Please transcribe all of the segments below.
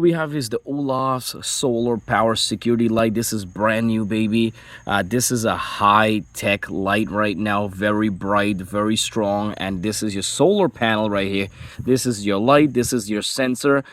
We have is the Olaf's solar power security light. This is brand new, baby. This is a high-tech light right now, very bright, very strong, and this is your solar panel right here. This is your light, this is your sensor.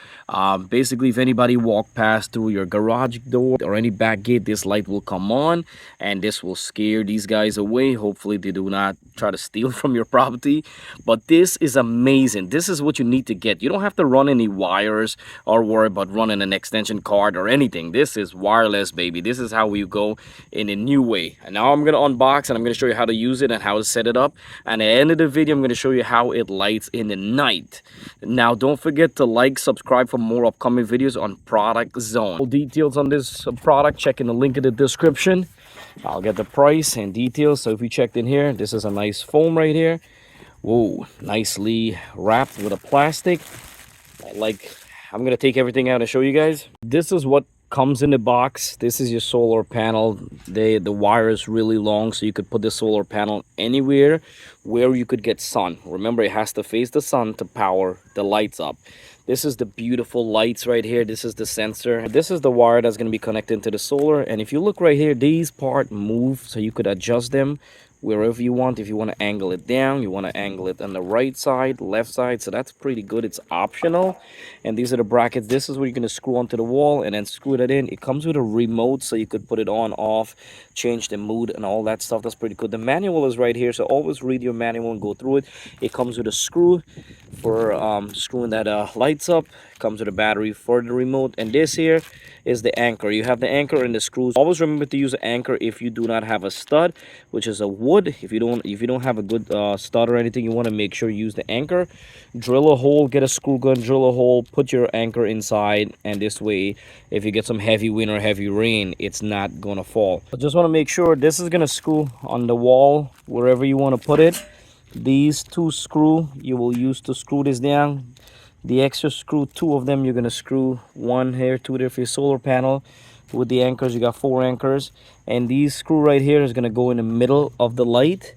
Basically, if anybody walk past through your garage door or any back gate, this light will come on and this will scare these guys away. Hopefully they do not try to steal from your property, but this is amazing. This is what you need to get. You don't have to run any wires or worry about running an extension cord or anything. This is wireless, baby. This is how we go in a new way. And now I'm going to unbox and I'm going to show you how to use it and how to set it up. And at the end of the video, I'm going to show you how it lights in the night. Now don't forget to like, subscribe for more upcoming videos on Product Zone. All details on this product, check in the link in the description. I'll get the price and details. So if you checked in here, this is a nice foam right here. Whoa, nicely wrapped with a plastic. I'm gonna take everything out and show you guys. This is what comes in the box. This is your solar panel. The wire is really long, so you could put the solar panel anywhere where you could get sun. Remember, it has to face the sun to power the lights up. This is the beautiful lights right here. This is the sensor. This is the wire that's going to be connected to the solar. And if you look right here, these parts move, so you could adjust them wherever you want. If you want to angle it down, you want to angle it on the right side, left side. So that's pretty good. It's optional. And these are the brackets. This is where you're going to screw onto the wall and then screw that in. It comes with a remote, so you could put it on, off, change the mood and all that stuff. That's pretty good. The manual is right here, so always read your manual and go through it. It comes with a screw for screwing that lights up. It comes with a battery for the remote, and this here is the anchor. You have the anchor and the screws. Always remember to use an anchor if you do not have a stud, which is a wood. If you don't have a good stud or anything, you want to make sure you use the anchor. Drill a hole, get a screw gun, drill a hole, put your anchor inside, and this way if you get some heavy wind or heavy rain, it's not gonna fall. I just want to make sure this is gonna screw on the wall wherever you want to put it. These two screw you will use to screw this down. The extra screw, two of them, you're gonna screw one here, two there for your solar panel. With the anchors, you got 4 anchors, and these screw right here is gonna go in the middle of the light,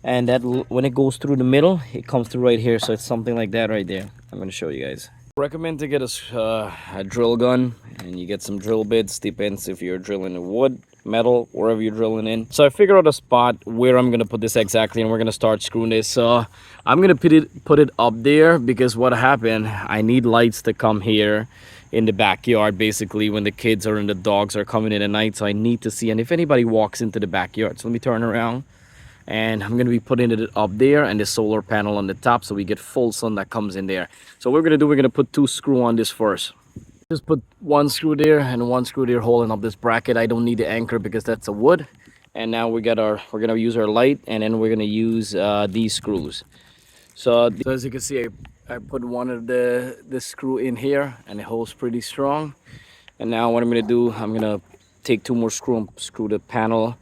and that when it goes through the middle, it comes through right here. So it's something like that right there. I'm gonna show you guys. Recommend to get a drill gun, and you get some drill bits. Depends if you're drilling in wood, metal, wherever you're drilling in. So I figured out a spot where I'm gonna put this exactly, and we're gonna start screwing this. So I'm gonna put it up there, because what happened, I need lights to come here in the backyard, basically when the kids or the dogs are coming in at night. So I need to see, and if anybody walks into the backyard. So let me turn around, and I'm going to be putting it up there and the solar panel on the top, so we get full sun that comes in there. So what we're going to do, we're going to put 2 screws on this first. Just put 1 screw there and 1 screw there holding up this bracket. I don't need the anchor because that's a wood. And now we're going to use our light, and then we're going to use these screws. So as you can see, I put one of the screw in here, and it holds pretty strong. And now what I'm going to do, I'm going to take 2 more screws and screw the panel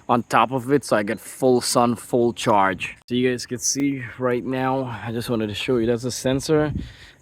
on top of it, so I get full sun, full charge. So you guys can see right now, I just wanted to show you, that's a sensor,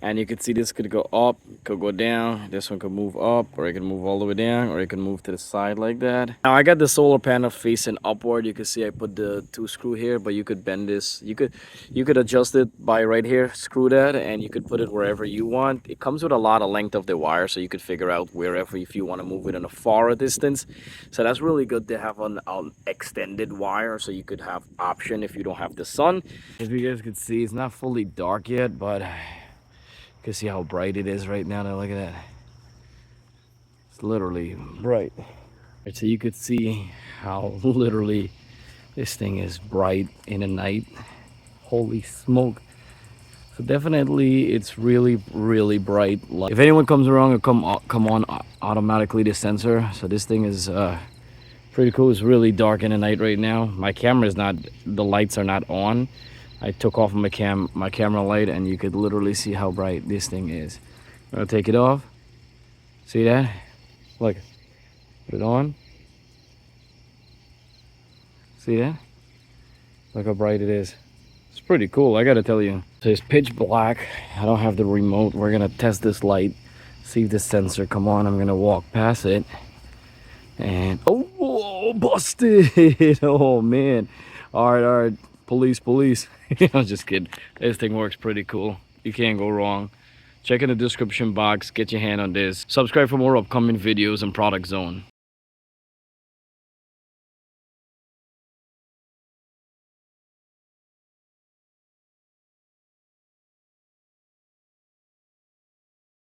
and you can see this could go up, could go down, this one could move up, or it can move all the way down, or it can move to the side like that. Now I got the solar panel facing upward. You can see I put the 2 screw here, but you could bend this, you could adjust it by right here, screw that, and you could put it wherever you want. It comes with a lot of length of the wire, so you could figure out wherever, if you want to move it in a far distance. So that's really good to have an extended wire, so you could have option if you don't have the sun. If you guys can see, it's not fully dark yet, but you can see how bright it is right now. Now look at that, it's literally bright. Right, so you could see how literally this thing is bright in the night. Holy smoke. So definitely it's really bright light. If anyone comes around, it'll come on automatically, the sensor. So this thing is pretty cool. It's really dark in the night right now. My camera is not, the lights are not on. I took off my camera light, and you could literally see how bright this thing is. I'm gonna take it off. See that? Look, put it on. See that? Look how bright it is. It's pretty cool, I gotta tell you. So it's pitch black. I don't have the remote. We're gonna test this light, see if the sensor come on. I'm gonna walk past it, and oh, busted. Oh man. All right, police. I'm just kidding. This thing works pretty cool. You can't go wrong. Check in the description box, get your hand on this. Subscribe for more upcoming videos and product zone.